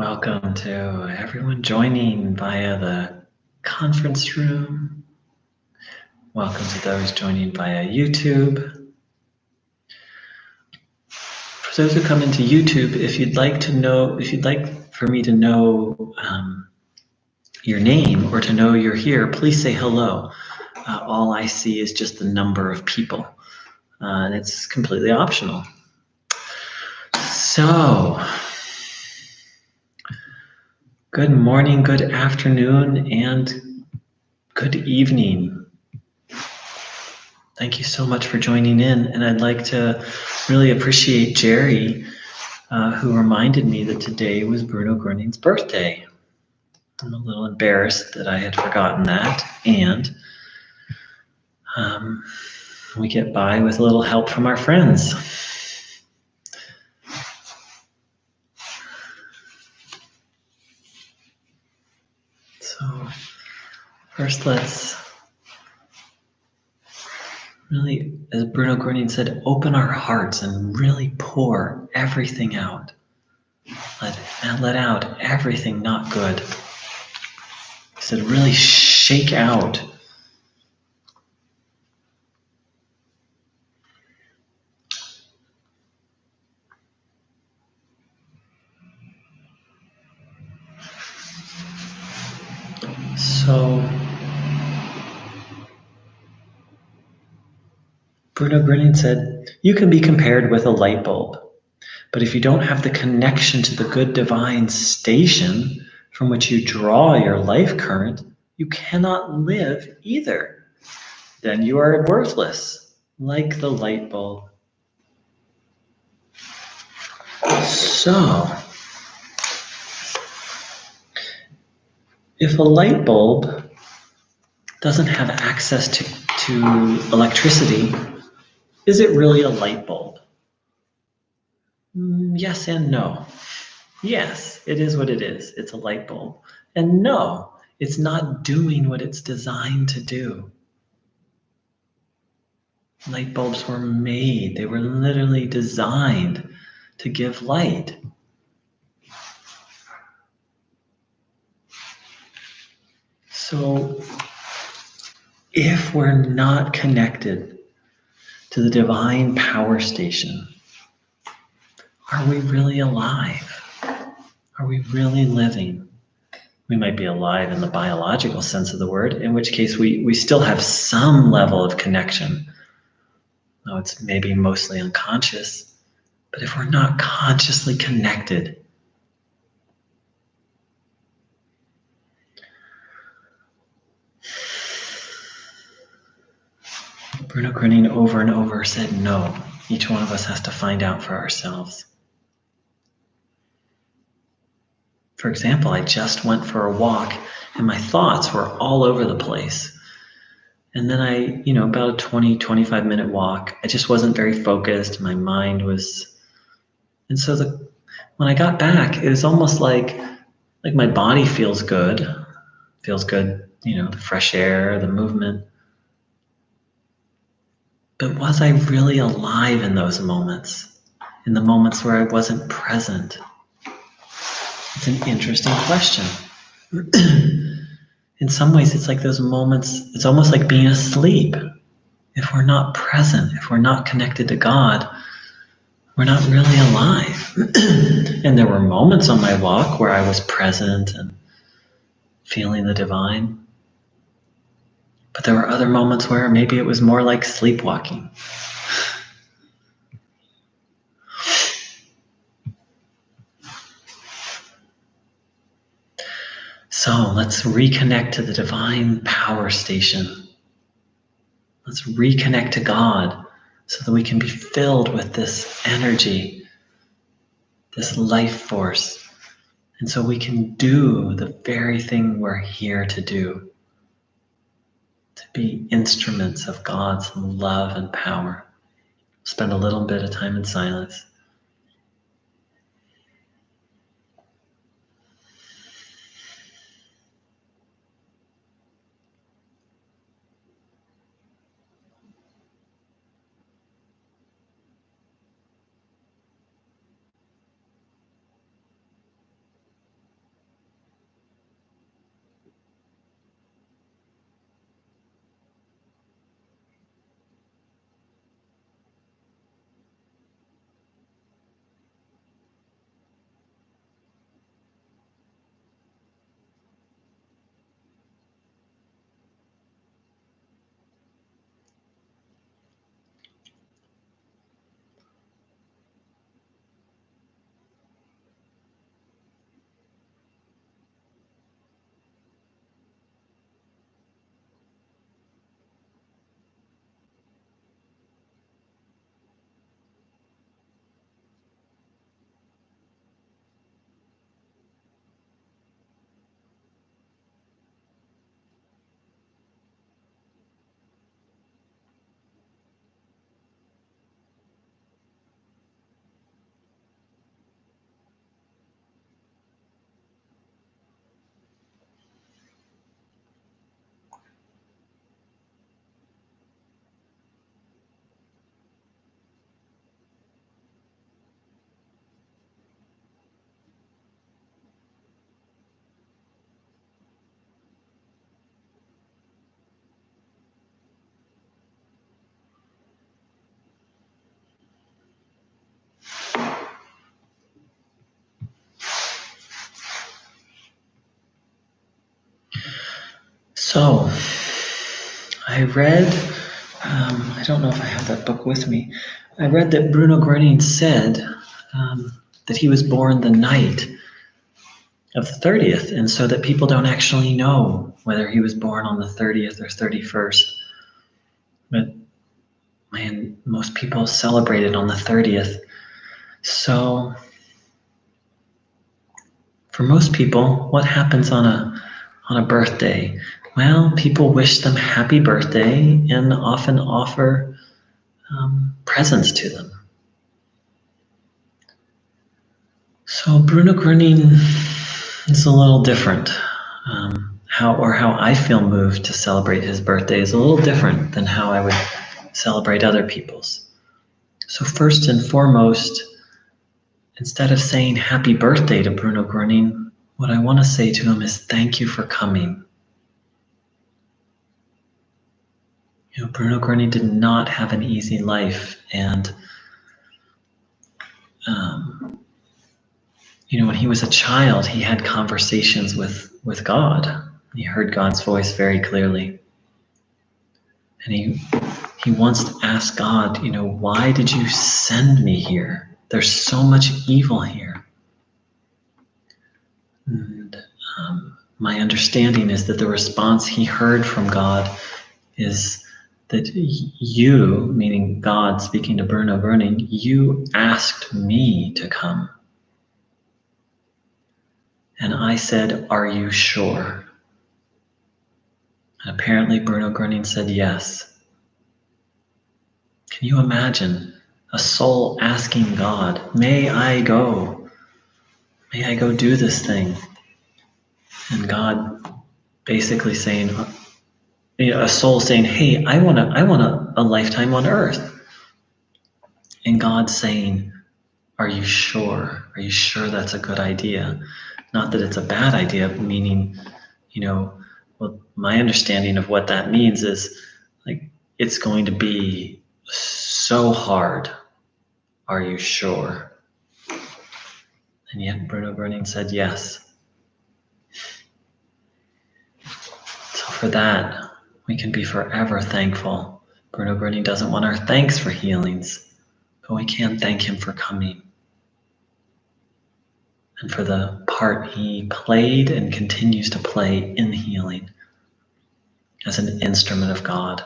Welcome to everyone joining via the conference room. Welcome to those joining via YouTube. For those who come into YouTube, if you'd like for me to know your name or to know you're here, please say hello. All I see is just the number of people, and it's completely optional. So, good morning, good afternoon, and good evening. Thank you so much for joining in, and I'd like to really appreciate Jerry, who reminded me that today was Bruno Groening's birthday. I'm a little embarrassed that I had forgotten that, and we get by with a little help from our friends. So first let's really, as Bruno Groening said, open our hearts and really pour everything out. Let out everything not good. He said really shake out. So Bruno Groening said, you can be compared with a light bulb, but if you don't have the connection to the good divine station from which you draw your life current, you cannot live either. Then you are worthless, like the light bulb. So, if a light bulb doesn't have access to electricity, is it really a light bulb? Yes and no. Yes, it is what it is. It's a light bulb. And no, it's not doing what it's designed to do. Light bulbs were made, they were literally designed to give light. So, if we're not connected to the divine power station, are we really alive? Are we really living? We might be alive in the biological sense of the word, in which case we still have some level of connection. Though it's maybe mostly unconscious, but if we're not consciously connected, Bruno Groening over and over said no. Each one of us has to find out for ourselves. For example, I just went for a walk and my thoughts were all over the place. And then about a 20, 25 minute walk, I just wasn't very focused. My mind was, and so when I got back, it was almost like my body feels good, the fresh air, the movement. But was I really alive in those moments? In the moments where I wasn't present? It's an interesting question. In some ways, it's like those moments, it's almost like being asleep. If we're not present, if we're not connected to God, we're not really alive. And there were moments on my walk where I was present and feeling the divine. But there were other moments where maybe it was more like sleepwalking. So let's reconnect to the divine power station. Let's reconnect to God so that we can be filled with this energy, this life force. And so we can do the very thing we're here to do, to be instruments of God's love and power. Spend a little bit of time in silence. So, I read, I don't know if I have that book with me. I read that Bruno Groening said that he was born the night of the 30th, and so that people don't actually know whether he was born on the 30th or 31st. But man, most people celebrate it on the 30th. So, for most people, what happens on a birthday? Well, people wish them happy birthday and often offer presents to them. So Bruno Groening is a little different. How I feel moved to celebrate his birthday is a little different than how I would celebrate other people's. So first and foremost, instead of saying happy birthday to Bruno Groening, what I want to say to him is thank you for coming. Bruno Groening did not have an easy life, and when he was a child, he had conversations with God. He heard God's voice very clearly, and he once asked God, why did you send me here? There's so much evil here. And my understanding is that the response he heard from God is that you, meaning God speaking to Bruno Groening, you asked me to come. And I said, are you sure? And apparently Bruno Groening said yes. Can you imagine a soul asking God, may I go? May I go do this thing? And God basically saying, a soul saying, hey, I want a lifetime on earth. And God saying, are you sure? Are you sure that's a good idea? Not that it's a bad idea, meaning, well, my understanding of what that means is like, it's going to be so hard. Are you sure? And yet Bruno Groening said yes. So for that, we can be forever thankful. Bruno Groening doesn't want our thanks for healings, but we can thank him for coming and for the part he played and continues to play in healing as an instrument of God.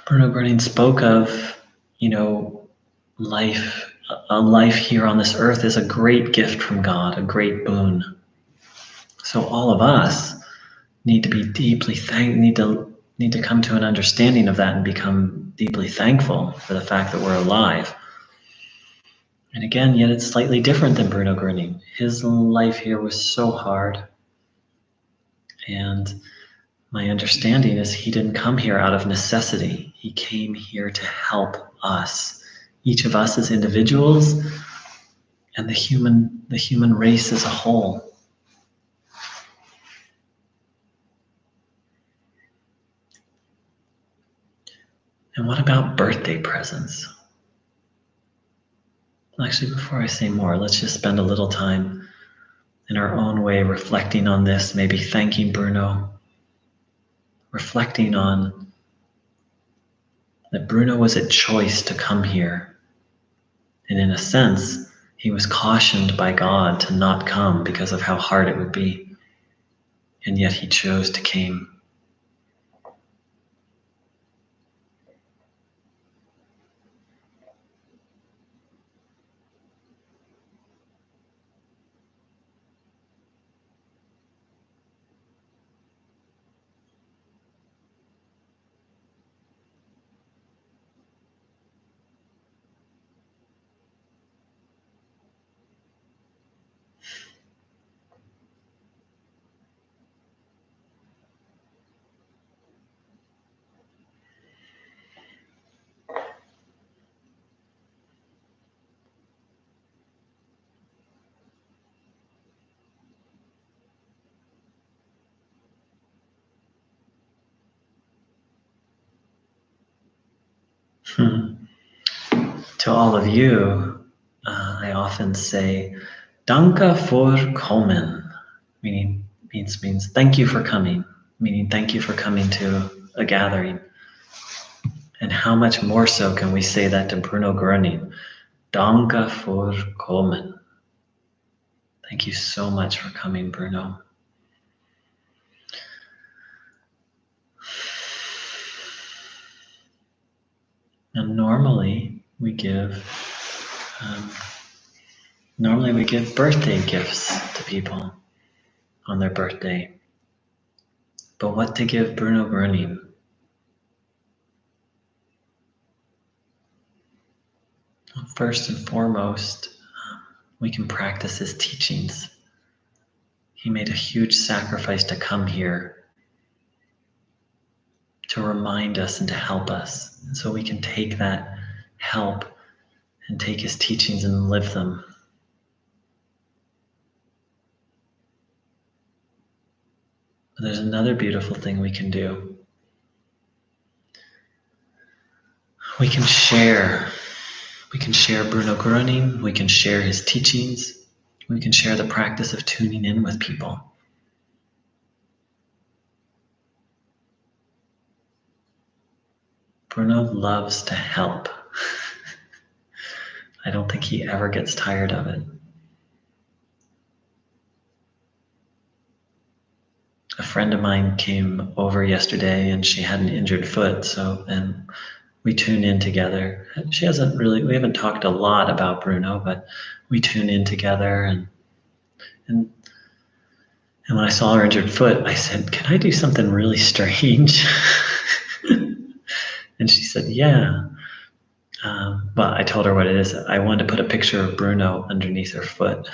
Bruno Groening spoke of, life. A life here on this earth is a great gift from God, a great boon. So all of us need to be deeply need to come to an understanding of that and become deeply thankful for the fact that we're alive. And again, yet it's slightly different than Bruno Groening. His life here was so hard. And my understanding is he didn't come here out of necessity. He came here to help us, each of us as individuals, and the human race as a whole. And what about birthday presents? Actually, before I say more, let's just spend a little time in our own way reflecting on this, maybe thanking Bruno, reflecting on that Bruno was a choice to come here. And in a sense, he was cautioned by God to not come because of how hard it would be. And yet he chose to come. To all of you, I often say Danke för kommen, means thank you for coming, meaning thank you for coming to a gathering. And how much more so can we say that to Bruno Groening? Danke för kommen. Thank you so much for coming, Bruno. And normally we give birthday gifts to people on their birthday. But what to give Bruno Groening? First and foremost, we can practice his teachings. He made a huge sacrifice to come here to remind us and to help us. And so we can take that help and take his teachings and live them. But there's another beautiful thing we can do. We can share. We can share Bruno Groening. We can share his teachings. We can share the practice of tuning in with people. Bruno loves to help. I don't think he ever gets tired of it. A friend of mine came over yesterday and she had an injured foot, and we tune in together. We haven't talked a lot about Bruno, but we tune in together and when I saw her injured foot, I said, "Can I do something really strange?" And she said, "Yeah." But I told her what it is. I wanted to put a picture of Bruno underneath her foot.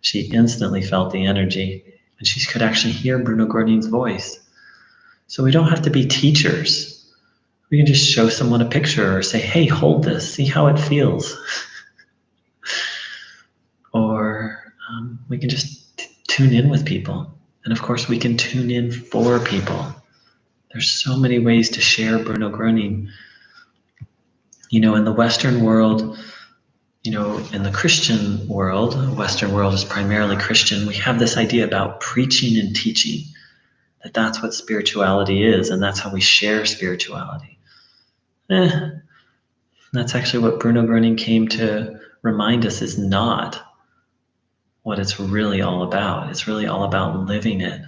She instantly felt the energy, and she could actually hear Bruno Groening's voice. So we don't have to be teachers. We can just show someone a picture or say, "Hey, hold this, see how it feels." Or we can just tune in with people. And of course, we can tune in for people. There's so many ways to share Bruno Groening. In the Western world, in the Christian world, the Western world is primarily Christian, we have this idea about preaching and teaching, that's what spirituality is, and that's how we share spirituality. That's actually what Bruno Groening came to remind us is not what it's really all about. It's really all about living it.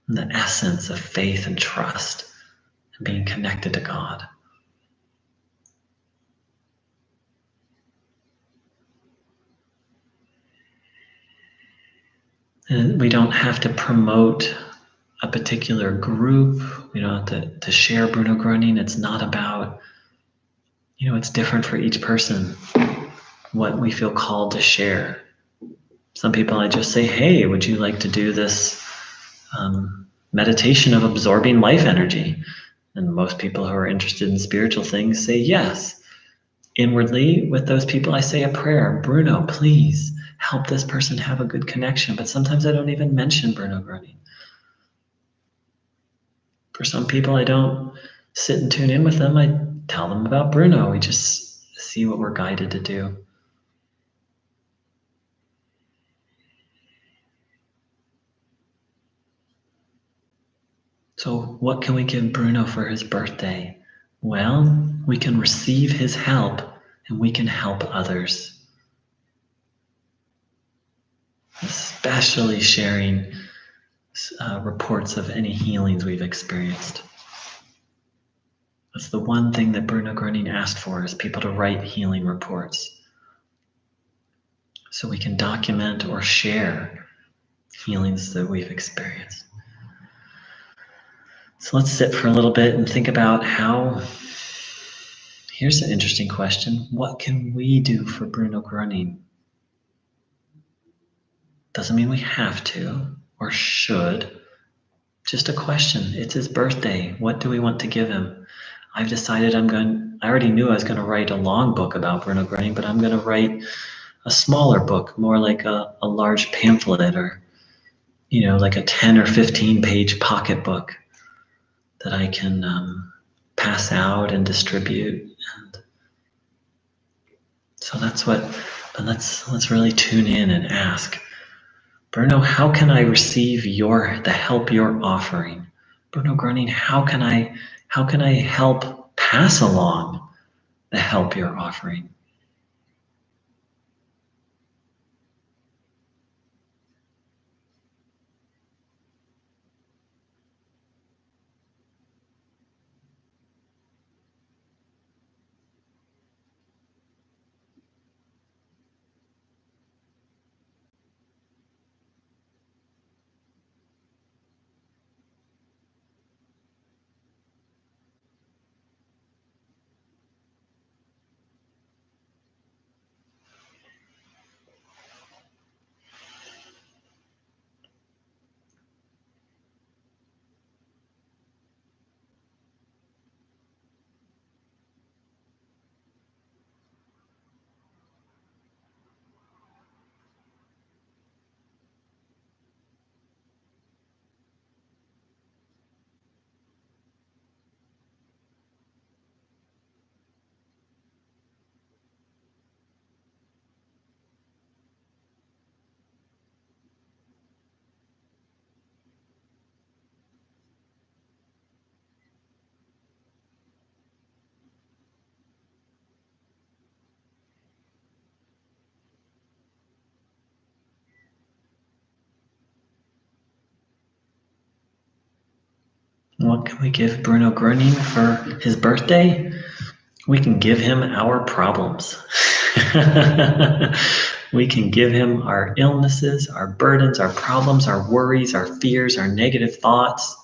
And the essence of faith and trust and being connected to God. And we don't have to promote a particular group. We don't have to share Bruno Groening. It's not about, it's different for each person what we feel called to share. Some people I just say, "Hey, would you like to do this meditation of absorbing life energy?" And most people who are interested in spiritual things say yes. Inwardly, with those people, I say a prayer. "Bruno, please help this person have a good connection." But sometimes I don't even mention Bruno Groening. For some people, I don't sit and tune in with them. I tell them about Bruno. We just see what we're guided to do. So what can we give Bruno for his birthday? Well, we can receive his help and we can help others. Especially sharing reports of any healings we've experienced. That's the one thing that Bruno Groening asked for, is people to write healing reports. So we can document or share healings that we've experienced. So let's sit for a little bit and think about here's an interesting question. What can we do for Bruno Groening? Doesn't mean we have to or should. Just a question. It's his birthday. What do we want to give him? I've decided I already knew I was going to write a long book about Bruno Groening, but I'm going to write a smaller book, more like a large pamphlet, or, like a 10 or 15 page pocket book that I can pass out and distribute. And So let's really tune in and ask, Bruno, how can I receive the help you're offering? Bruno Groening, how can I help pass along the help you're offering? What can we give Bruno Groening for his birthday? We can give him our problems. We can give him our illnesses, our burdens, our problems, our worries, our fears, our negative thoughts.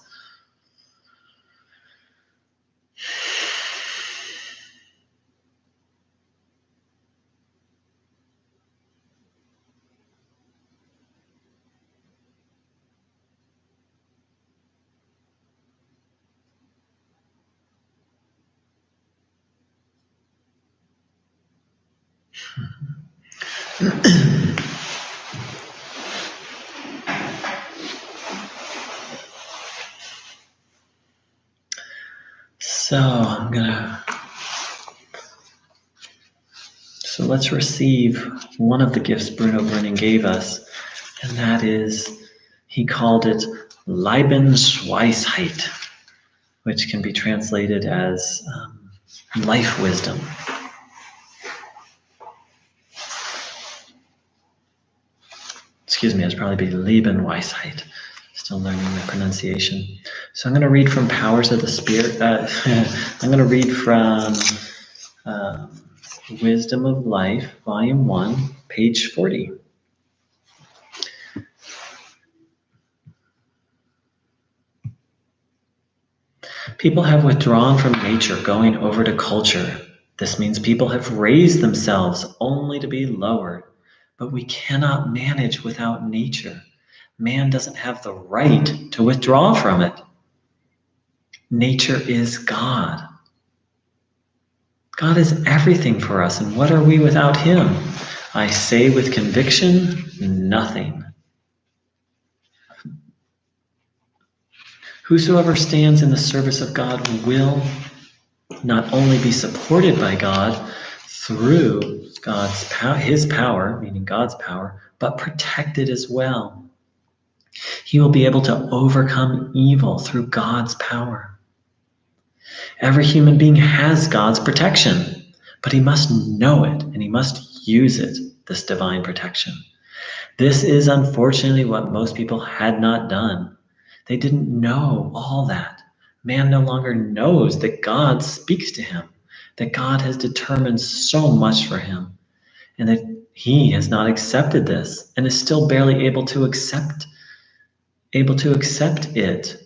So let's receive one of the gifts Bruno Groening gave us, and that is, he called it Lebensweisheit, which can be translated as life wisdom. Excuse me, it's probably be Lebenweisheit. Still learning the pronunciation. So I'm going to read from Powers of the Spirit. I'm going to read from Wisdom of Life, Volume 1, page 40. People have withdrawn from nature, going over to culture. This means people have raised themselves only to be lowered. But we cannot manage without nature. Man doesn't have the right to withdraw from it. Nature is God. God is everything for us, and what are we without Him? I say with conviction, nothing. Whosoever stands in the service of God will not only be supported by God through His power, meaning God's power, but protected as well. He will be able to overcome evil through God's power. Every human being has God's protection, but he must know it and he must use it, this divine protection. This is unfortunately what most people had not done. They didn't know all that. Man no longer knows that God speaks to him, that God has determined so much for him, and that he has not accepted this and is still barely able to accept it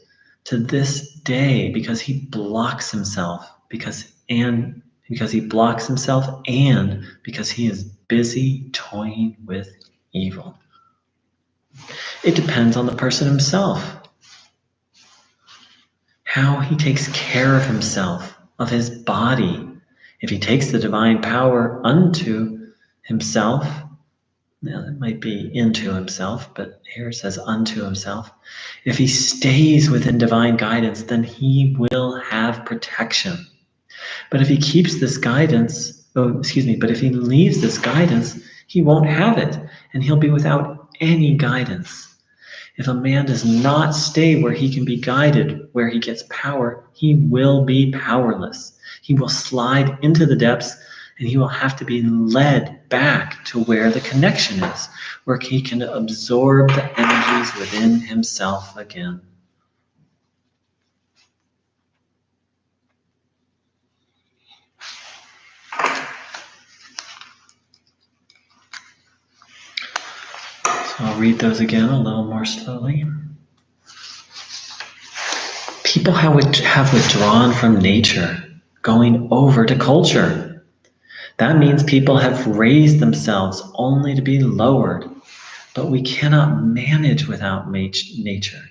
to this day because he blocks himself, because he blocks himself and because he is busy toying with evil. It depends on the person himself, how he takes care of himself, of his body. If he takes the divine power unto himself, now that might be into himself, but here it says unto himself. If he stays within divine guidance, then he will have protection. But if he keeps this guidance but if he leaves this guidance, he won't have it, and he'll be without any guidance. If a man does not stay where he can be guided, where he gets power, he will be powerless. He will slide into the depths, and he will have to be led back to where the connection is, where he can absorb the energies within himself again. So I'll read those again a little more slowly. People have withdrawn from nature, going over to culture. That means people have raised themselves only to be lowered. But we cannot manage without nature.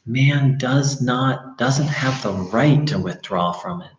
Man doesn't have the right to withdraw from it.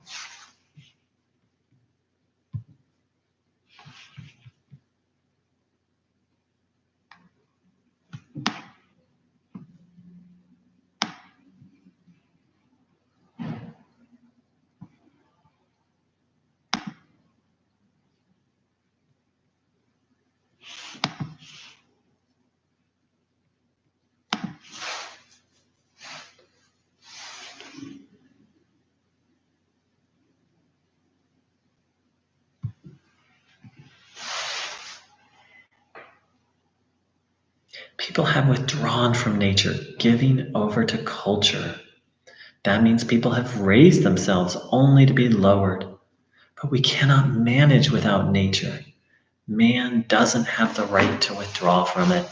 People have withdrawn from nature, giving over to culture. That means people have raised themselves only to be lowered. But we cannot manage without nature. Man doesn't have the right to withdraw from it.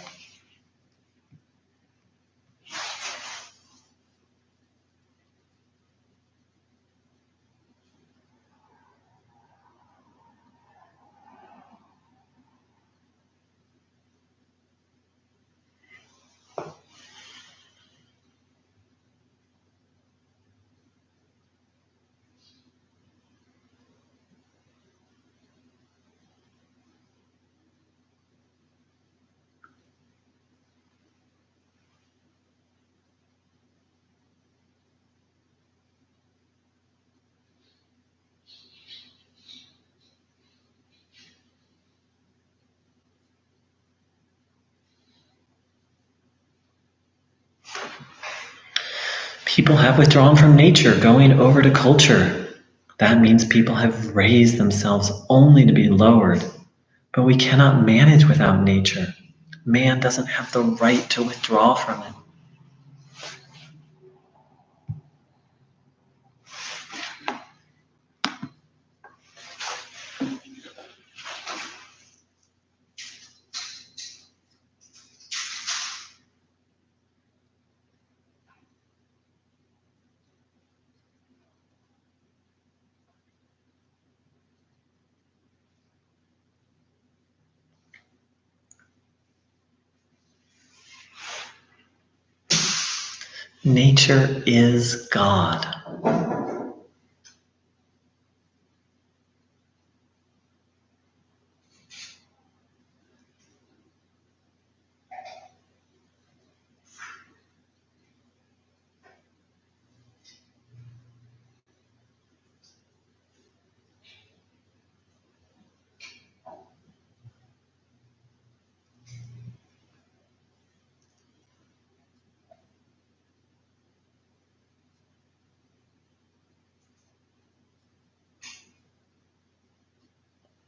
People have withdrawn from nature, going over to culture. That means people have raised themselves only to be lowered. But we cannot manage without nature. Man doesn't have the right to withdraw from it. Nature is God.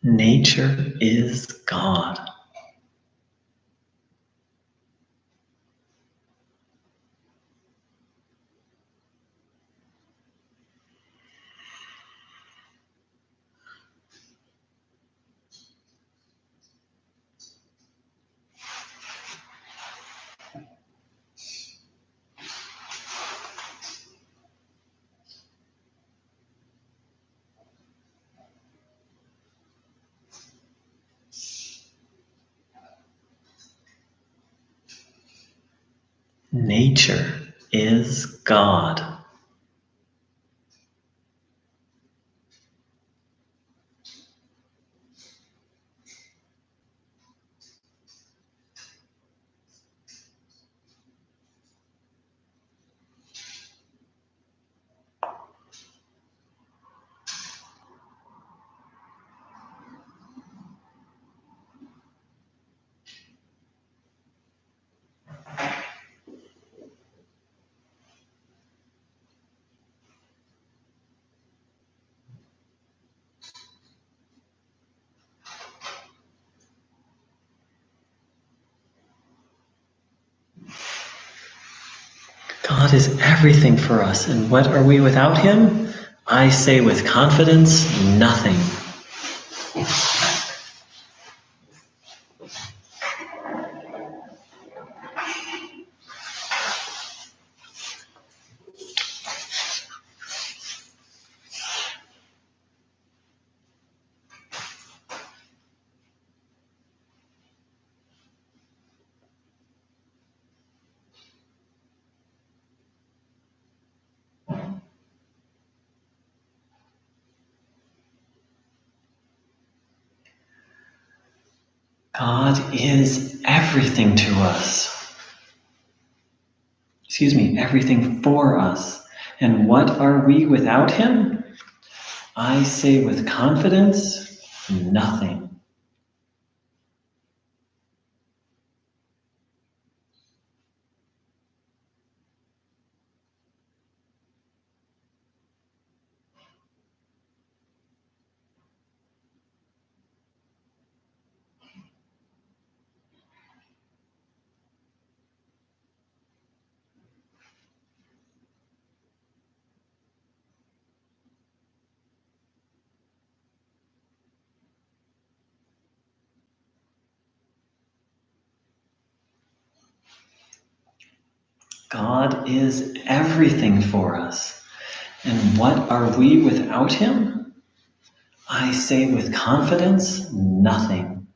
Nature is God. Nature is God. God is everything for us, and what are we without Him? I say with confidence, nothing. God is everything to us. Everything for us. And what are we without Him? I say with confidence, nothing. God is everything for us. And what are we without Him? I say with confidence, nothing.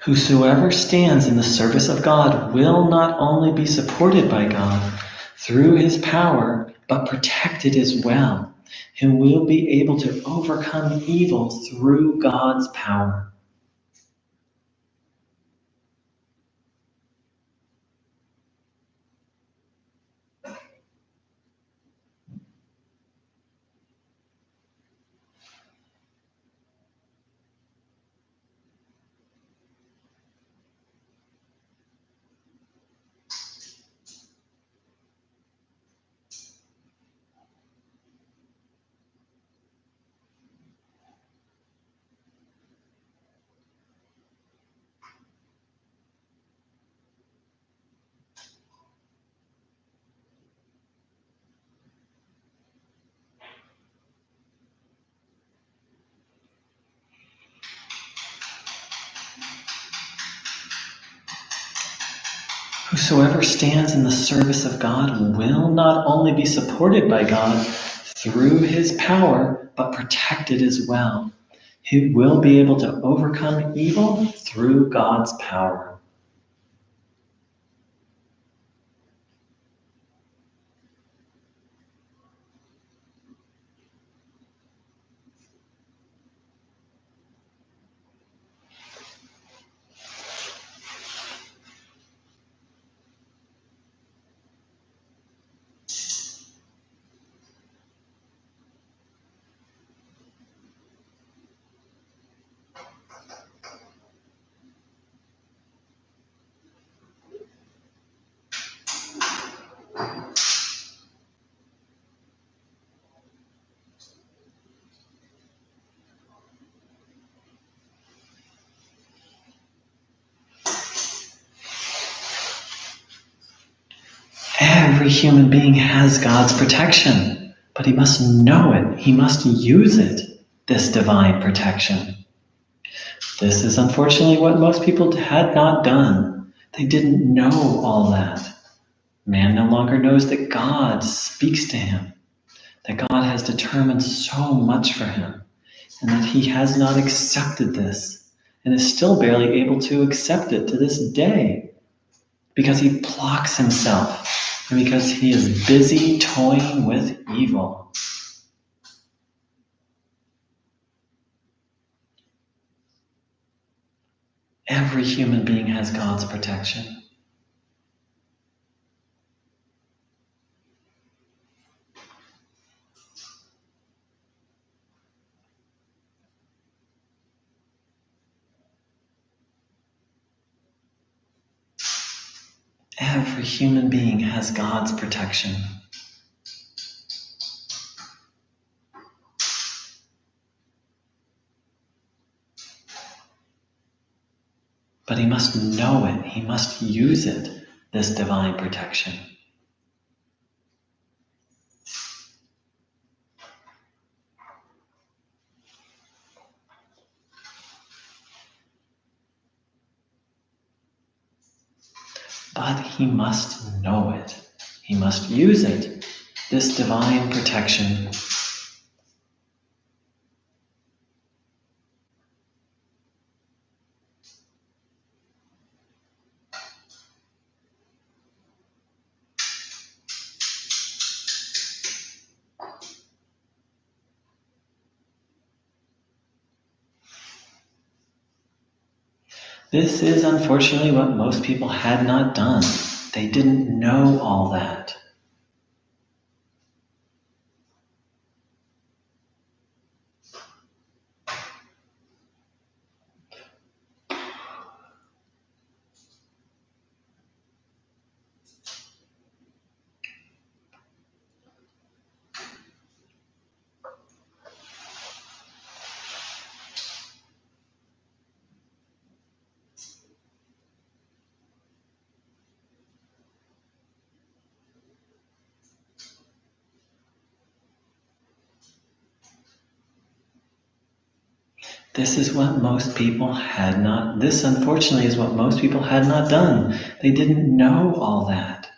Whosoever stands in the service of God will not only be supported by God through His power, but protected as well. He will be able to overcome evil through God's power. Whosoever stands in the service of God will not only be supported by God through His power, but protected as well. He will be able to overcome evil through God's power. Every human being has God's protection, but he must know it. He must use it, this divine protection. This is unfortunately what most people had not done. They didn't know all that. Man no longer knows that God speaks to him, that God has determined so much for him, and that he has not accepted this, and is still barely able to accept it to this day, because he blocks himself, and because he is busy toying with evil. Every human being has God's protection. Every human being has God's protection. But he must know it. He must use it, this divine protection. But he must know it. He must use it, this divine protection. This is unfortunately what most people had not done. They didn't know all that. This unfortunately is what most people had not done. They didn't know all that.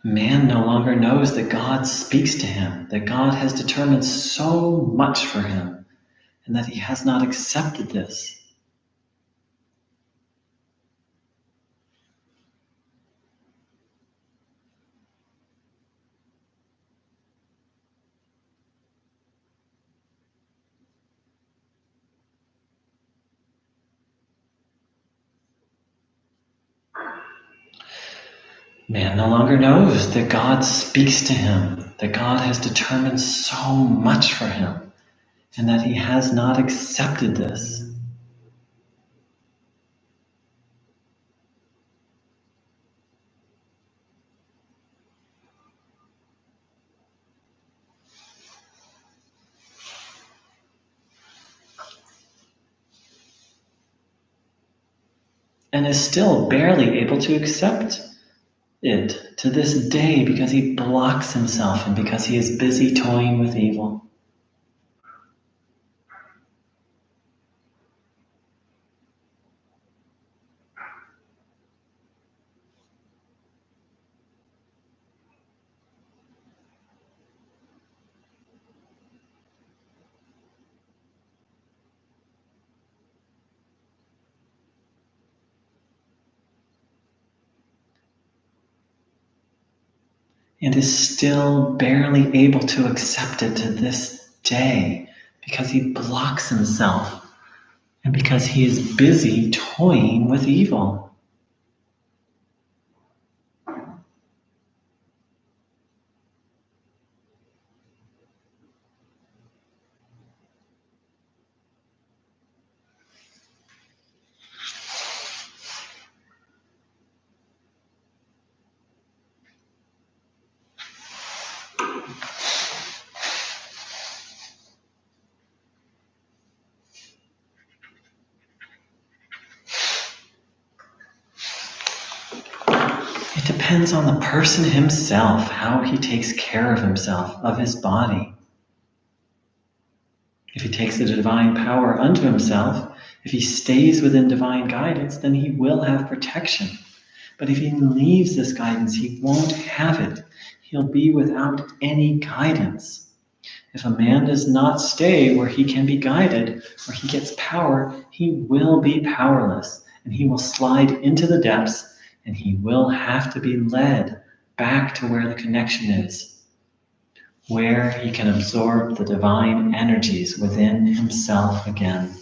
Man no longer knows that God speaks to him, that God has determined so much for him, and that he has not accepted this. Man no longer knows that God speaks to him, that God has determined so much for him, and that he has not accepted this. And is still barely able to accept it to this day because he blocks himself and because he is busy toying with evil. And is still barely able to accept it to this day because he blocks himself and because he is busy toying with evil. It depends on the person himself, how he takes care of himself, of his body. If he takes the divine power unto himself, if he stays within divine guidance, then he will have protection. But if he leaves this guidance, he won't have it. He'll be without any guidance. If a man does not stay where he can be guided, where he gets power, he will be powerless, and he will slide into the depths, and he will have to be led back to where the connection is, where he can absorb the divine energies within himself again.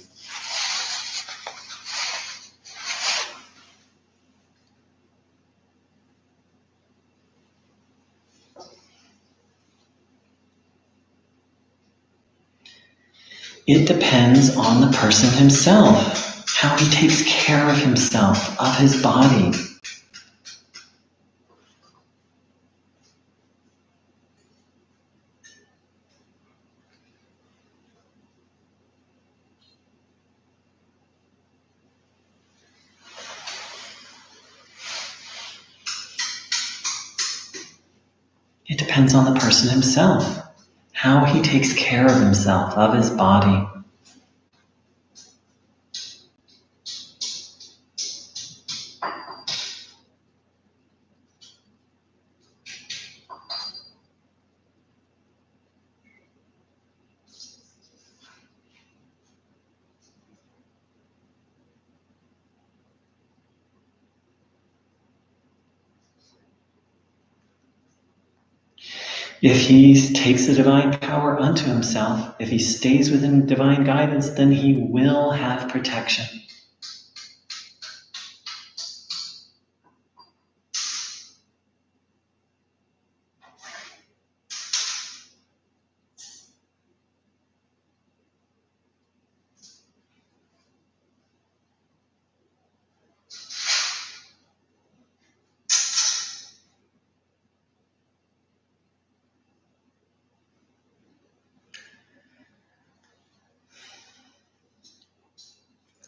It depends on the person himself, how he takes care of himself, of his body. It depends on the person himself, how he takes care of himself, of his body. If he takes the divine power unto himself, if he stays within divine guidance, then he will have protection.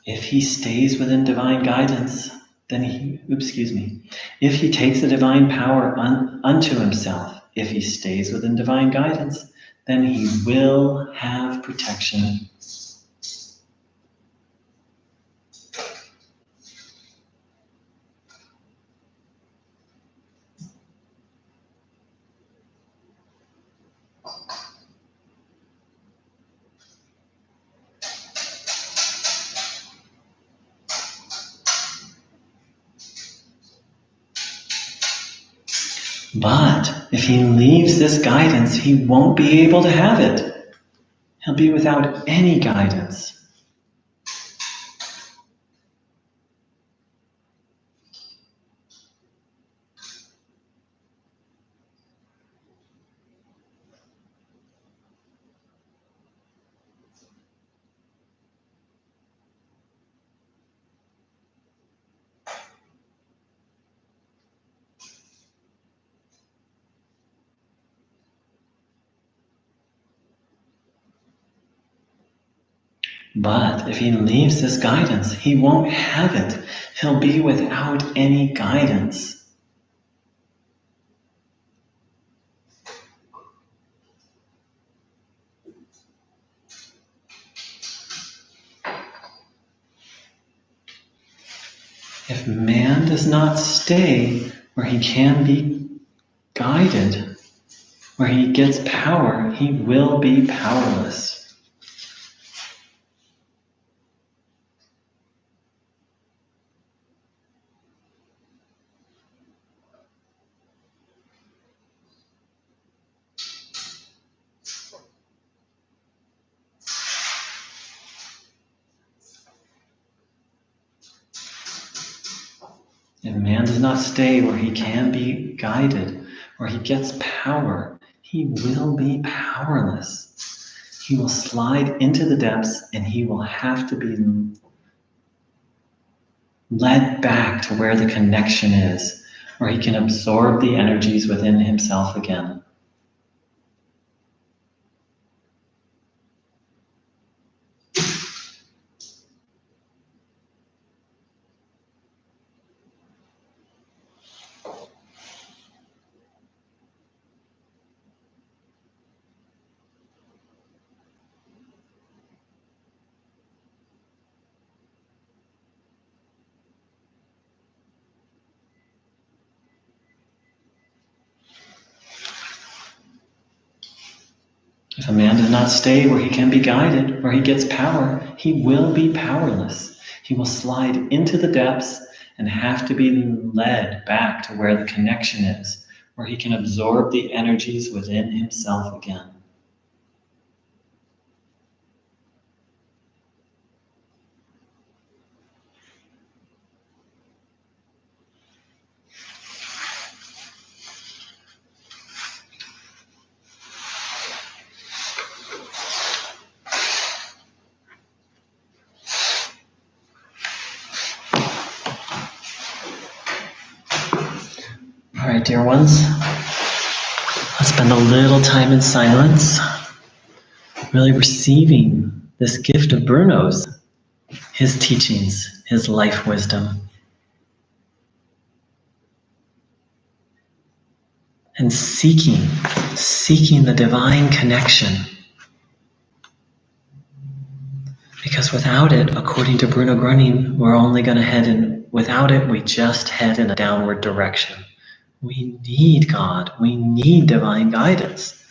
If he stays within divine guidance, then if he takes the divine power unto himself, if he stays within divine guidance, then he will have protection. But if he leaves this guidance, he won't be able to have it. He'll be without any guidance. But if he leaves this guidance, he won't have it. He'll be without any guidance. If man does not stay where he can be guided, where he gets power, he will be powerless. If man does not stay where he can be guided, where he gets power, he will be powerless. He will slide into the depths and he will have to be led back to where the connection is, where he can absorb the energies within himself again. If a man does not stay where he can be guided, where he gets power, he will be powerless. He will slide into the depths and have to be led back to where the connection is, where he can absorb the energies within himself again. All right, dear ones, let's spend a little time in silence, really receiving this gift of Bruno's, his teachings, his life wisdom, and seeking the divine connection. Because without it, according to Bruno Groening, we're only going to head in, without it, we just head in a downward direction. We need God. We need divine guidance.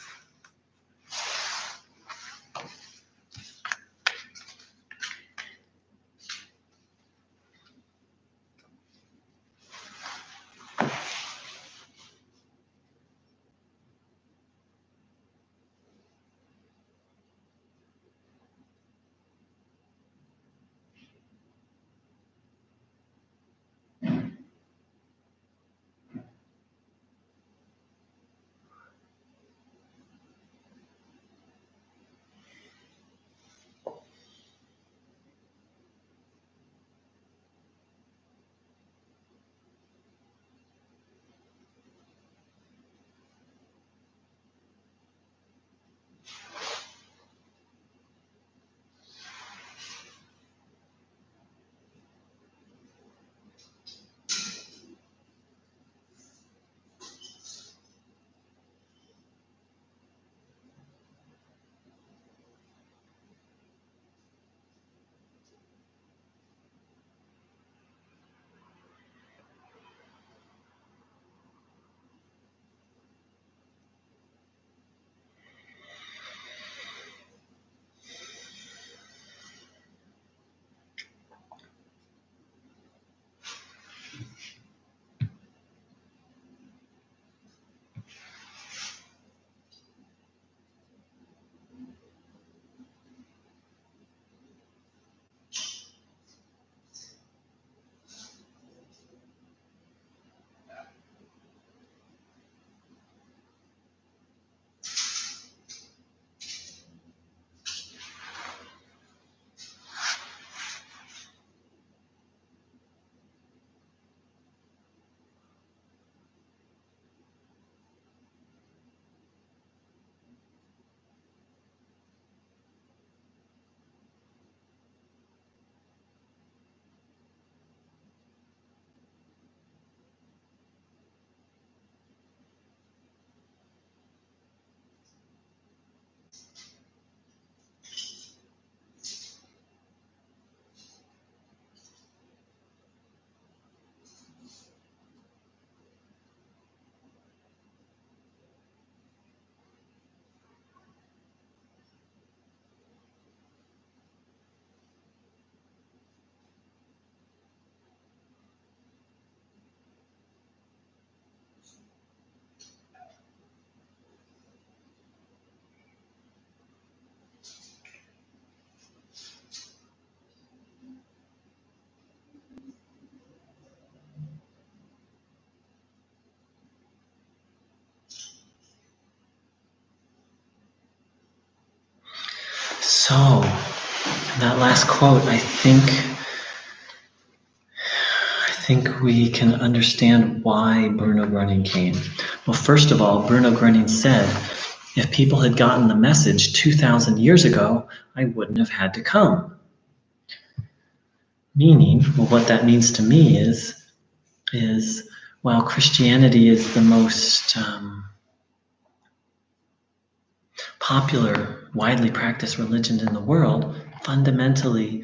So, in that last quote, I think we can understand why Bruno Groening came. Well, first of all, Bruno Groening said, if people had gotten the message 2,000 years ago, I wouldn't have had to come. Meaning, well, what that means to me is while Christianity is the most popular, widely practiced religion in the world, fundamentally,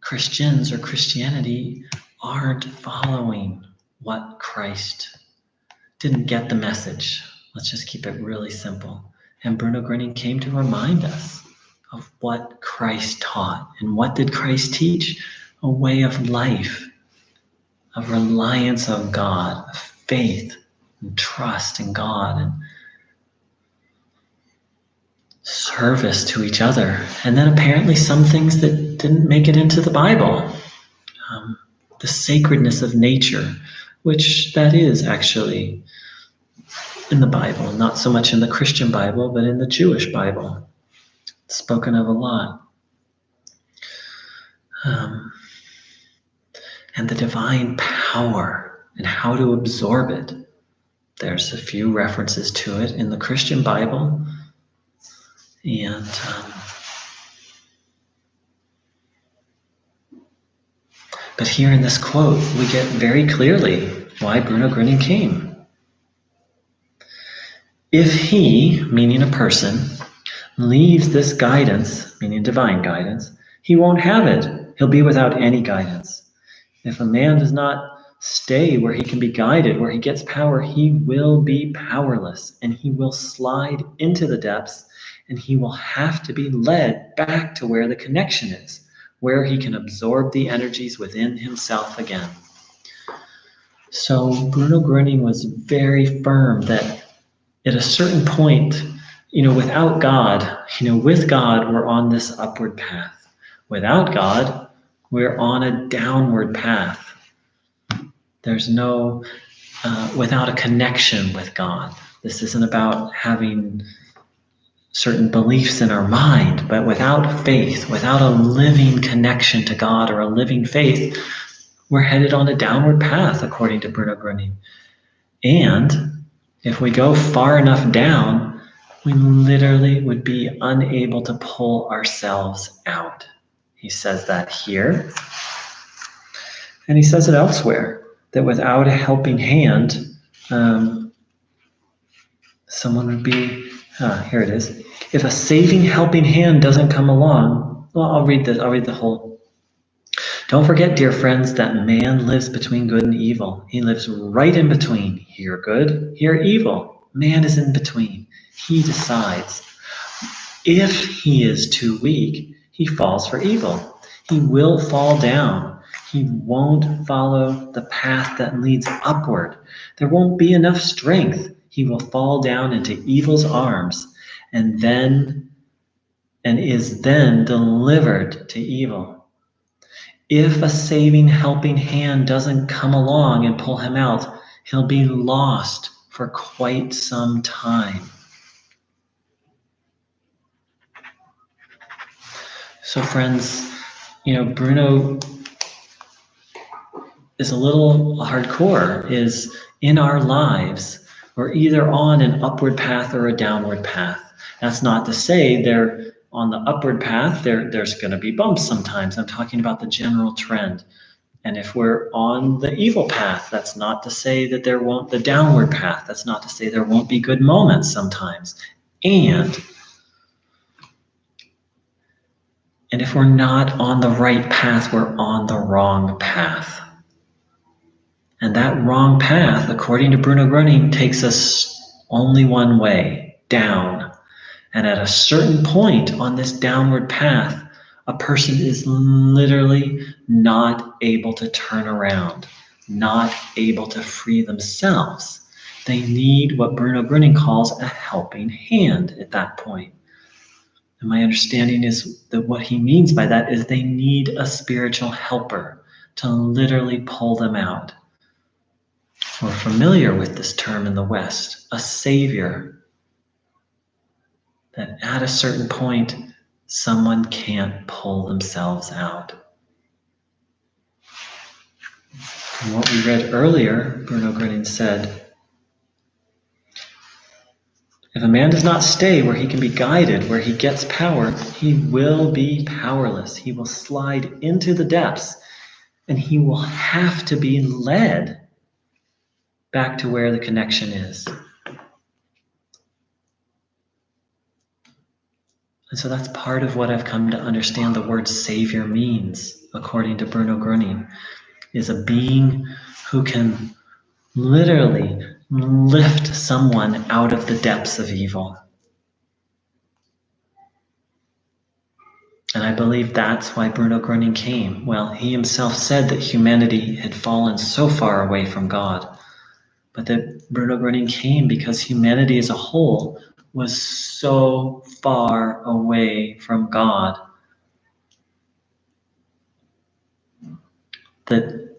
Christians or Christianity aren't following what Christ didn't get the message. Let's just keep it really simple. And Bruno Groening came to remind us of what Christ taught. And what did Christ teach? A way of life, of reliance on God, of faith and trust in God, and service to each other. And then apparently some things that didn't make it into the Bible. The sacredness of nature, which that is actually in the Bible, not so much in the Christian Bible, but in the Jewish Bible. It's spoken of a lot. And the divine power and how to absorb it. There's a few references to it in the Christian Bible. And but here in this quote, we get very clearly why Bruno Groening came. If he, meaning a person, leaves this guidance, meaning divine guidance, he won't have it. He'll be without any guidance. If a man does not stay where he can be guided, where he gets power, he will be powerless, and he will slide into the depths, and he will have to be led back to where the connection is, where he can absorb the energies within himself again. So Bruno Groening was very firm that at a certain point, without God, with God, we're on this upward path. Without God, we're on a downward path. There's no, without a connection with God. This isn't about having certain beliefs in our mind, but without faith, without a living connection to God or a living faith, we're headed on a downward path, according to Bruno Groening. And if we go far enough down, we literally would be unable to pull ourselves out. He says that here. And he says it elsewhere, that without a helping hand, someone would be, here it is. If a saving helping hand doesn't come along, well, I'll read the whole. Don't forget, dear friends, that man lives between good and evil. He lives right in between. Here good, here evil. Man is in between. He decides. If he is too weak, he falls for evil. He will fall down. He won't follow the path that leads upward. There won't be enough strength. He will fall down into evil's arms and is then delivered to evil. If a saving, helping hand doesn't come along and pull him out, he'll be lost for quite some time. So friends, Bruno is a little hardcore, is in our lives, we're either on an upward path or a downward path. That's not to say they're on the upward path, there's going to be bumps sometimes. I'm talking about the general trend. And if we're on the evil path, that's not to say that there won't, the downward path, that's not to say there won't be good moments sometimes. And if we're not on the right path, we're on the wrong path. And that wrong path, according to Bruno Groening, takes us only one way, down. And at a certain point on this downward path, a person is literally not able to turn around, not able to free themselves. They need what Bruno Groening calls a helping hand at that point. And my understanding is that what he means by that is they need a spiritual helper to literally pull them out. We're familiar with this term in the West, a savior. That at a certain point, someone can't pull themselves out. And what we read earlier, Bruno Groening said, if a man does not stay where he can be guided, where he gets power, he will be powerless. He will slide into the depths, and he will have to be led back to where the connection is. And so that's part of what I've come to understand the word savior means, according to Bruno Groening, is a being who can literally lift someone out of the depths of evil. And I believe that's why Bruno Groening came. Well, he himself said that humanity had fallen so far away from God, but that Bruno Groening came because humanity as a whole was so far away from God that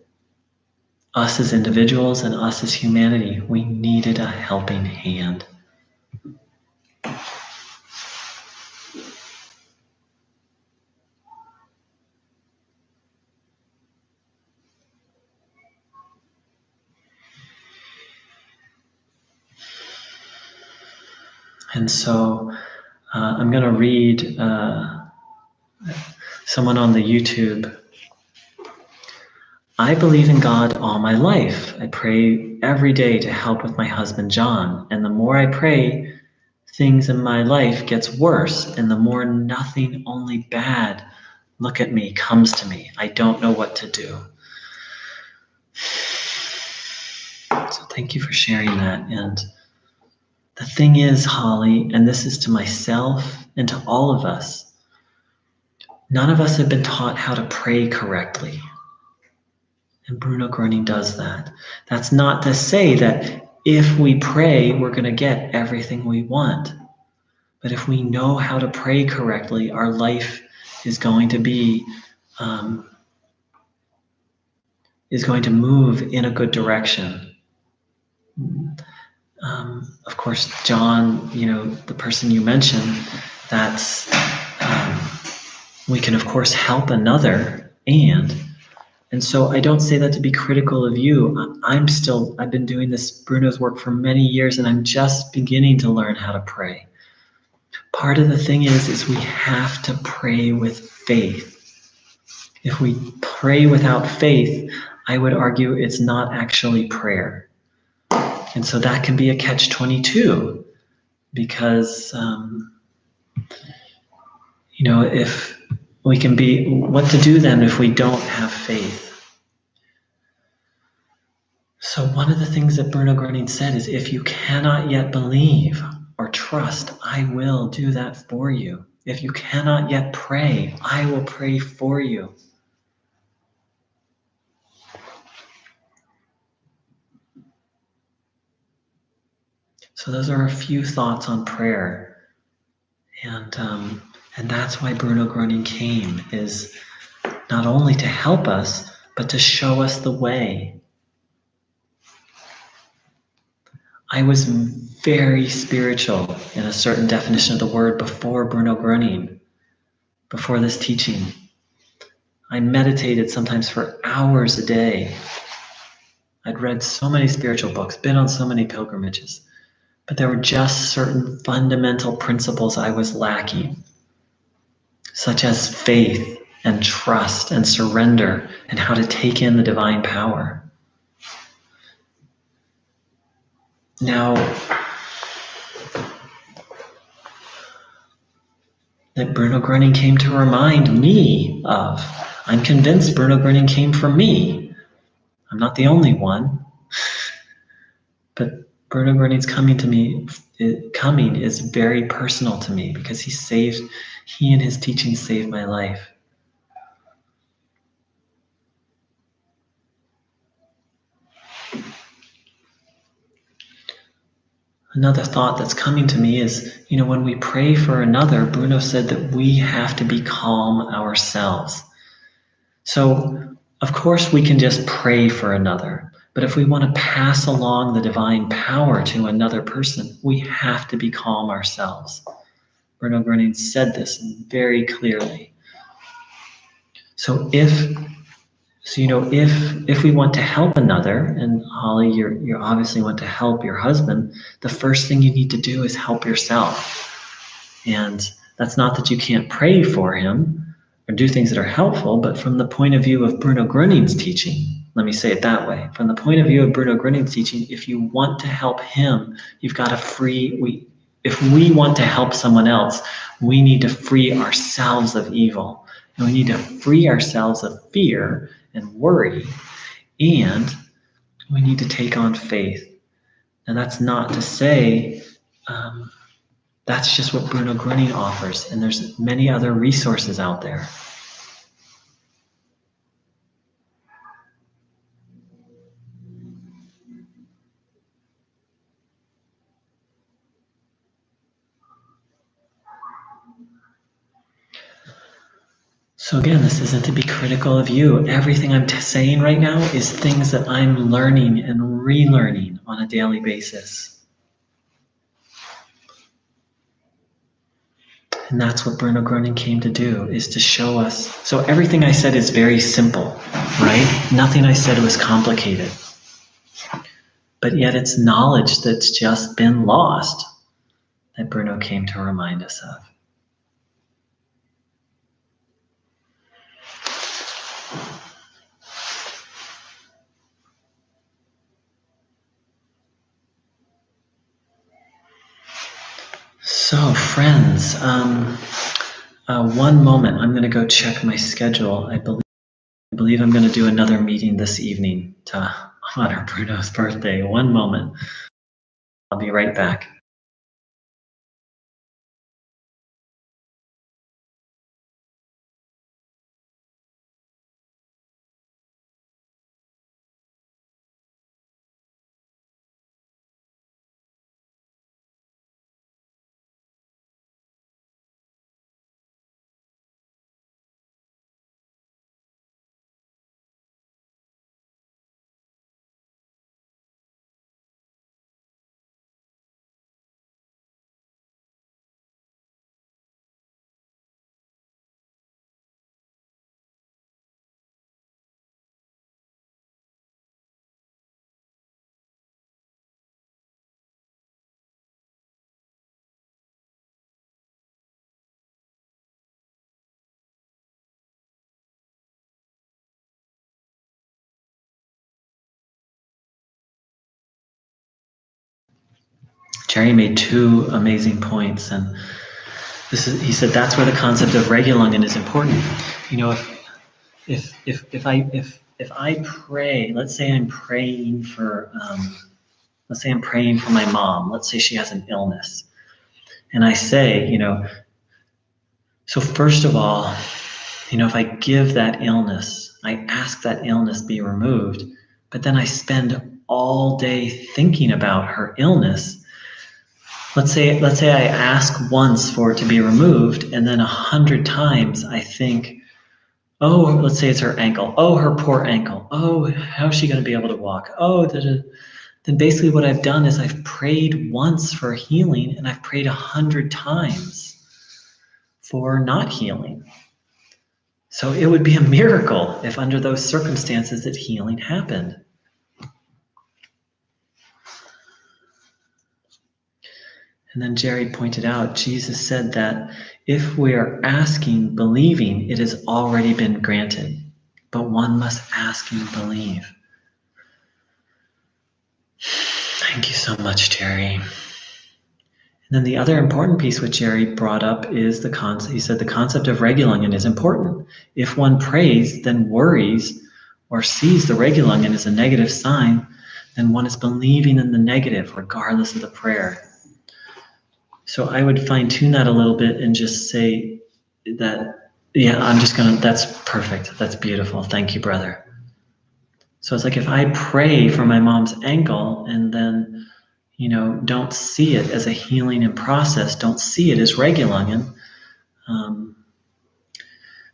us as individuals and us as humanity, we needed a helping hand. And so I'm going to read someone on the YouTube. I believe in God all my life. I pray every day to help with my husband, John. And the more I pray, things in my life gets worse. And the more nothing, only bad, look at me, comes to me. I don't know what to do. So thank you for sharing that. And the thing is, Holly, and this is to myself and to all of us, none of us have been taught how to pray correctly. And Bruno Groening does that. That's not to say that if we pray, we're going to get everything we want. But if we know how to pray correctly, our life is going to be, is going to move in a good direction. Of course, John, the person you mentioned, that's, we can of course help another, and so I don't say that to be critical of you. I've been doing this Bruno's work for many years, and I'm just beginning to learn how to pray. Part of the thing is we have to pray with faith. If we pray without faith, I would argue it's not actually prayer. And so that can be a catch-22, because, if we can be, what to do then if we don't have faith? So one of the things that Bruno Groening said is, if you cannot yet believe or trust, I will do that for you. If you cannot yet pray, I will pray for you. So those are a few thoughts on prayer. And that's why Bruno Groening came, is not only to help us, but to show us the way. I was very spiritual in a certain definition of the word before Bruno Groening, before this teaching. I meditated sometimes for hours a day. I'd read so many spiritual books, been on so many pilgrimages, but there were just certain fundamental principles I was lacking, such as faith and trust and surrender and how to take in the divine power. Now, that Bruno Groening came to remind me of. I'm convinced Bruno Groening came for me. I'm not the only one. But Bruno Groening's coming is very personal to me, because he and his teachings saved my life. Another thought that's coming to me is, when we pray for another, Bruno said that we have to be calm ourselves. So, of course, we can just pray for another. But if we want to pass along the divine power to another person, we have to be calm ourselves. Bruno Groening said this very clearly. So if we want to help another, and Holly, you obviously want to help your husband, the first thing you need to do is help yourself. And that's not that you can't pray for him or do things that are helpful, but from the point of view of Bruno Groening's teaching, let me say it that way. From the point of view of Bruno Groening's teaching, if you want to help him, you've got to if we want to help someone else, we need to free ourselves of evil. And we need to free ourselves of fear and worry, and we need to take on faith. And that's not to say That's just what Bruno Groening offers, and there's many other resources out there. So again, this isn't to be critical of you. Everything I'm saying right now is things that I'm learning and relearning on a daily basis. And that's what Bruno Groening came to do, is to show us. So everything I said is very simple, right? Nothing I said was complicated. But yet it's knowledge that's just been lost that Bruno came to remind us of. So, friends, one moment. I'm going to go check my schedule. I believe I'm going to do another meeting this evening to honor Bruno's birthday. One moment. I'll be right back. Jerry made two amazing points, and he said that's where the concept of Regulungen is important. You know, if I pray, let's say I'm praying for my mom. Let's say she has an illness, and I say, so first of all, if I give that illness, I ask that illness be removed, but then I spend all day thinking about her illness. Let's say I ask once for it to be removed, and then 100 times I think, oh, let's say it's her ankle. Oh, her poor ankle. Oh, how's she going to be able to walk? Oh, then basically what I've done is I've prayed once for healing, and I've prayed 100 times for not healing. So it would be a miracle if under those circumstances that healing happened. And then Jerry pointed out, Jesus said that if we are asking, believing, it has already been granted. But one must ask and believe. Thank you so much, Jerry. And then the other important piece which Jerry brought up is the concept. He said the concept of Regulungen is important. If one prays, then worries, or sees the Regulungen as a negative sign, then one is believing in the negative, regardless of the prayer. So I would fine tune that a little bit and just say that, that's perfect. That's beautiful. Thank you, brother. So it's like if I pray for my mom's ankle and then, don't see it as a healing in process, don't see it as Regulungen,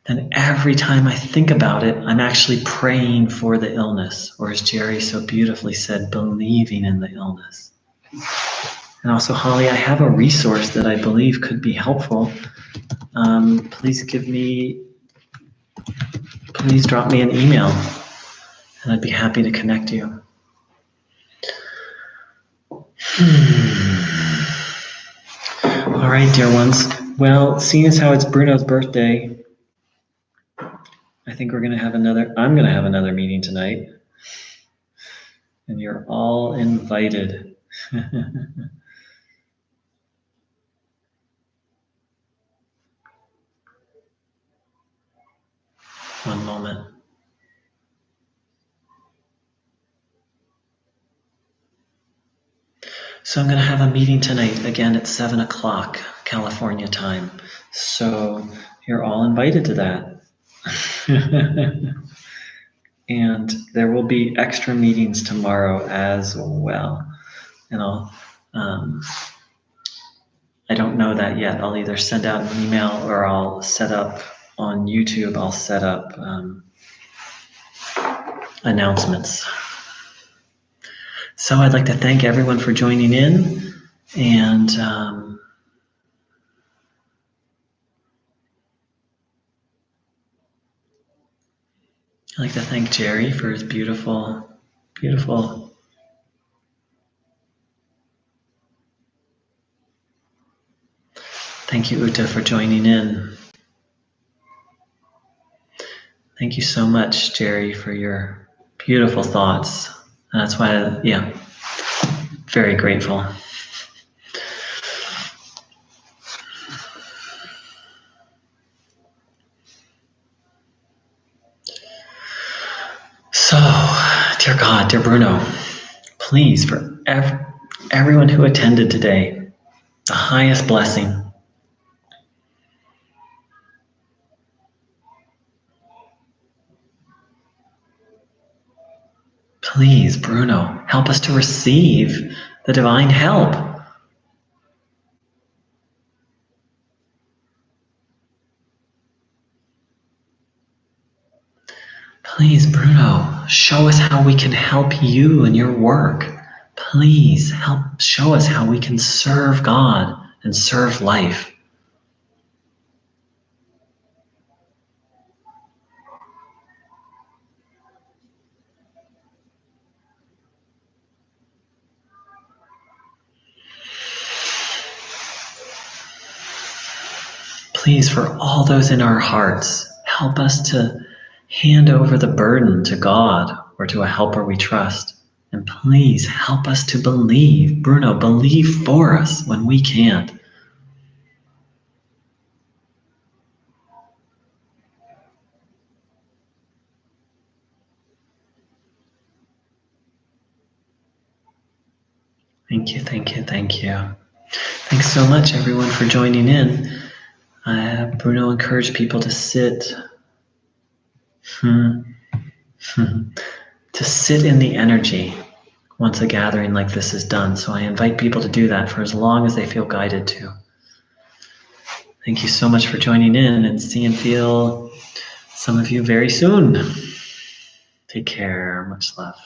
then every time I think about it, I'm actually praying for the illness, or as Jerry so beautifully said, believing in the illness. And also, Holly, I have a resource that I believe could be helpful. Please drop me an email, and I'd be happy to connect you. All right, dear ones. Well, seeing as how it's Bruno's birthday, I think I'm going to have another meeting tonight, and you're all invited. One moment. So I'm going to have a meeting tonight, again at 7 o'clock California time. So you're all invited to that. And there will be extra meetings tomorrow as well. And I don't know that yet. I'll either send out an email or I'll set up on YouTube, I'll set up announcements. So I'd like to thank everyone for joining in, and I'd like to thank Jerry for his beautiful, beautiful. Thank you, Uta, for joining in. Thank you so much, Jerry, for your beautiful thoughts. And that's why, very grateful. So, dear God, dear Bruno, please, for everyone who attended today, the highest blessing. Please, Bruno, help us to receive the divine help. Please, Bruno, show us how we can help you in your work. Please show us how we can serve God and serve life. Please, for all those in our hearts, help us to hand over the burden to God or to a helper we trust. And please help us to believe. Bruno, believe for us when we can't. Thank you, thank you, thank you. Thanks so much, everyone, for joining in. Bruno encouraged people to sit, to sit in the energy once a gathering like this is done. So I invite people to do that for as long as they feel guided to. Thank you so much for joining in, and see and feel some of you very soon. Take care. Much love.